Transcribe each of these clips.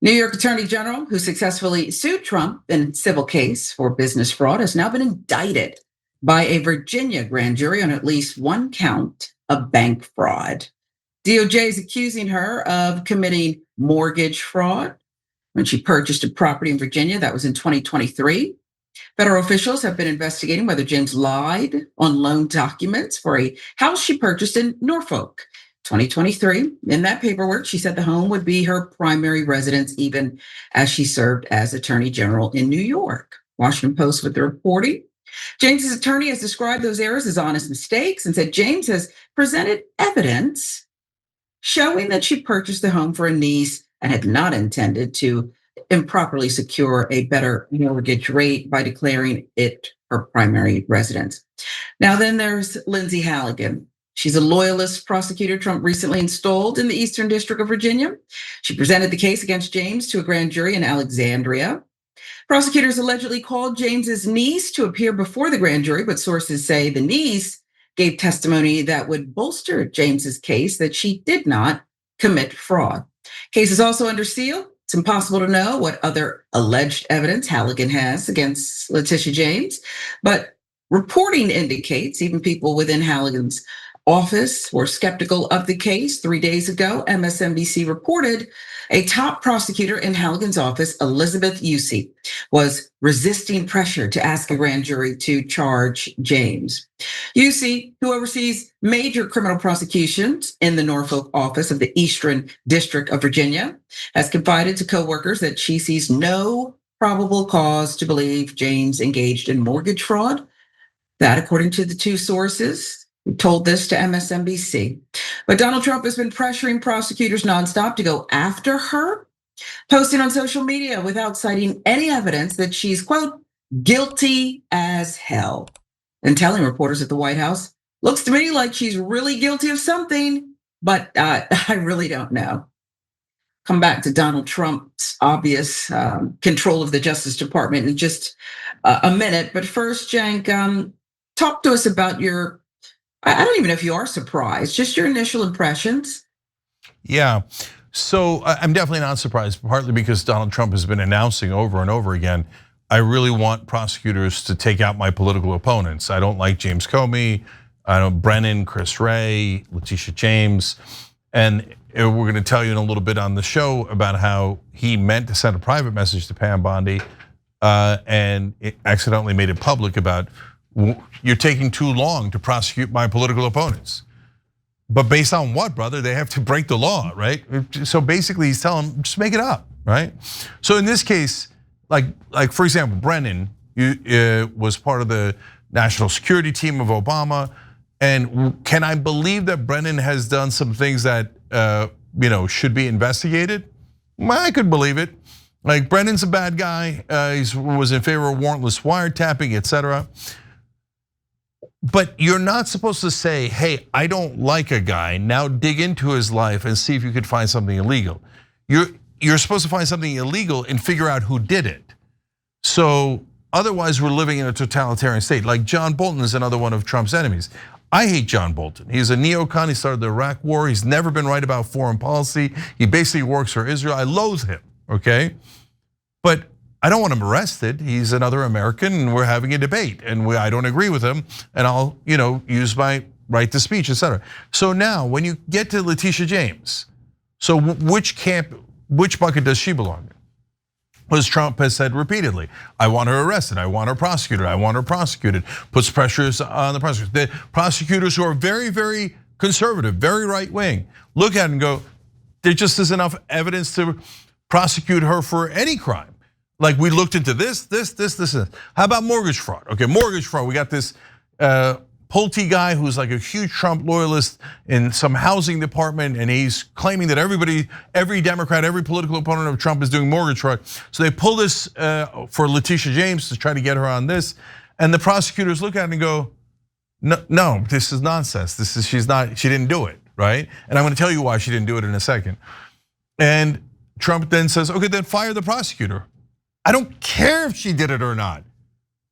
New York Attorney General, who successfully sued Trump in a civil case for business fraud, has now been indicted by a Virginia grand jury on at least one count of bank fraud. DOJ is accusing her of committing mortgage fraud when she purchased a property in Virginia. That was in 2023. Federal officials have been investigating whether James lied on loan documents for a house she purchased in Norfolk, 2023. In that paperwork, she said the home would be her primary residence, even as she served as Attorney General in New York. Washington Post with the reporting. James's attorney has described those errors as honest mistakes and said James has presented evidence showing that she purchased the home for a niece and had not intended to improperly secure a better mortgage rate by declaring it her primary residence. Now, then there's Lindsay Halligan. She's a loyalist prosecutor Trump recently installed in the Eastern District of Virginia. She presented the case against James to a grand jury in Alexandria. Prosecutors allegedly called James's niece to appear before the grand jury, but sources say the niece gave testimony that would bolster James's case that she did not commit fraud. Case is also under seal. It's impossible to know what other alleged evidence Halligan has against Letitia James, but reporting indicates even people within Halligan's office were skeptical of the case. 3 days ago, MSNBC reported a top prosecutor in Halligan's office, Elizabeth Yusi, was resisting pressure to ask a grand jury to charge James. Yusi, who oversees major criminal prosecutions in the Norfolk office of the Eastern District of Virginia, has confided to coworkers that she sees no probable cause to believe James engaged in mortgage fraud. That, according to the two sources, told this to MSNBC. But Donald Trump has been pressuring prosecutors nonstop to go after her, posting on social media without citing any evidence that she's, quote, guilty as hell, and telling reporters at the White House, looks to me like she's really guilty of something, but I really don't know. Come back to Donald Trump's obvious control of the Justice Department in just a minute. But first, Cenk, talk to us about your, I don't even know if you are surprised, just your initial impressions. Yeah, so I'm definitely not surprised, partly because Donald Trump has been announcing over and over again, I really want prosecutors to take out my political opponents. I don't like James Comey, I don't Brennan, Chris Wray, Letitia James, and we're gonna tell you in a little bit on the show about how he meant to send a private message to Pam Bondi and it accidentally made it public about, you're taking too long to prosecute my political opponents. But based on what, brother? They have to break the law, right? So basically he's telling them, just make it up, right? So in this case, like for example, Brennan was part of the national security team of Obama. And can I believe that Brennan has done some things that should be investigated? Well, I could believe it. Like Brennan's a bad guy, he was in favor of warrantless wiretapping, etc. But you're not supposed to say, hey, I don't like a guy, now dig into his life and see if you could find something illegal. You're supposed to find something illegal and figure out who did it. So otherwise we're living in a totalitarian state. Like John Bolton is another one of Trump's enemies. I hate John Bolton. He's a neocon, he started the Iraq war, he's never been right about foreign policy. He basically works for Israel, I loathe him, okay? But I don't want him arrested. He's another American and we're having a debate and I don't agree with him and I'll use my right to speech, etc. So now when you get to Letitia James, so which bucket does she belong in? As Trump has said repeatedly, I want her arrested, I want her prosecuted, I want her prosecuted, puts pressures on the prosecutors. The prosecutors who are very, very conservative, very right wing, look at it and go, there just is enough evidence to prosecute her for any crime. Like we looked into this. How about mortgage fraud? Okay, mortgage fraud. We got this Pulte guy who's like a huge Trump loyalist in some housing department, and he's claiming that every Democrat, every political opponent of Trump is doing mortgage fraud. So they pull this for Letitia James to try to get her on this, and the prosecutors look at it and go, no, this is nonsense. She didn't do it, right? And I'm going to tell you why she didn't do it in a second. And Trump then says, okay, then fire the prosecutor. I don't care if she did it or not.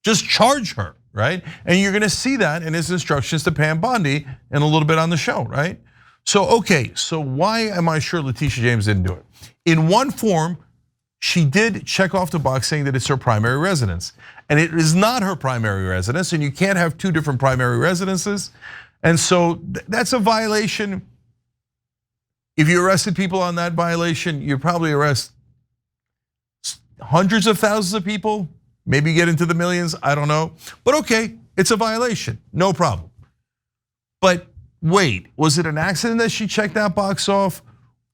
Just charge her, right? And you're gonna see that in his instructions to Pam Bondi in a little bit on the show, right? So, okay, so why am I sure Letitia James didn't do it? In one form, she did check off the box saying that it's her primary residence. And it is not her primary residence, and you can't have two different primary residences. And so that's a violation. If you arrested people on that violation, you probably arrest hundreds of thousands of people, maybe get into the millions, I don't know. But okay, it's a violation, no problem. But wait, was it an accident that she checked that box off?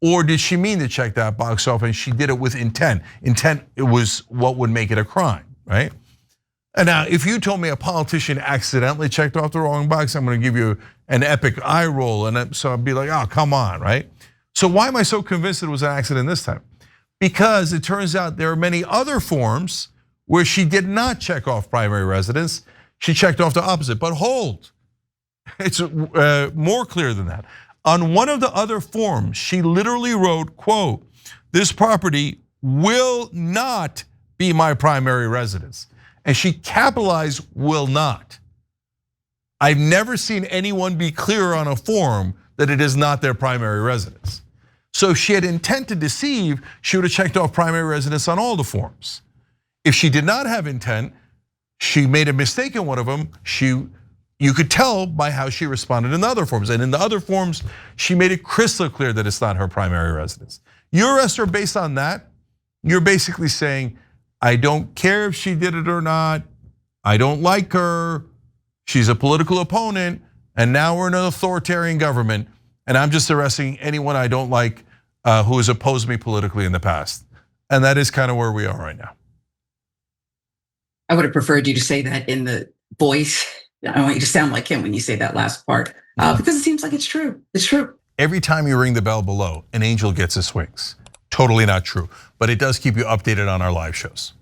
Or did she mean to check that box off and she did it with intent? Intent, it was what would make it a crime, right? And now, if you told me a politician accidentally checked off the wrong box, I'm gonna give you an epic eye roll. And so I'd be like, oh, come on, right? So why am I so convinced it was an accident this time? Because it turns out there are many other forms where she did not check off primary residence. She checked off the opposite, but hold. It's more clear than that. On one of the other forms, she literally wrote, quote, "This property will not be my primary residence." And she capitalized "will not." I've never seen anyone be clearer on a form that it is not their primary residence. So if she had intent to deceive, she would have checked off primary residence on all the forms. If she did not have intent, she made a mistake in one of them, you could tell by how she responded in the other forms. And in the other forms, she made it crystal clear that it's not her primary residence. You arrest her based on that, you're basically saying, I don't care if she did it or not, I don't like her, she's a political opponent, and now we're in an authoritarian government, and I'm just arresting anyone I don't like who has opposed me politically in the past. And that is kind of where we are right now. I would have preferred you to say that in the voice. I want you to sound like him when you say that last part, because it seems like it's true. It's true. Every time you ring the bell below, an angel gets his wings. Totally not true, but it does keep you updated on our live shows.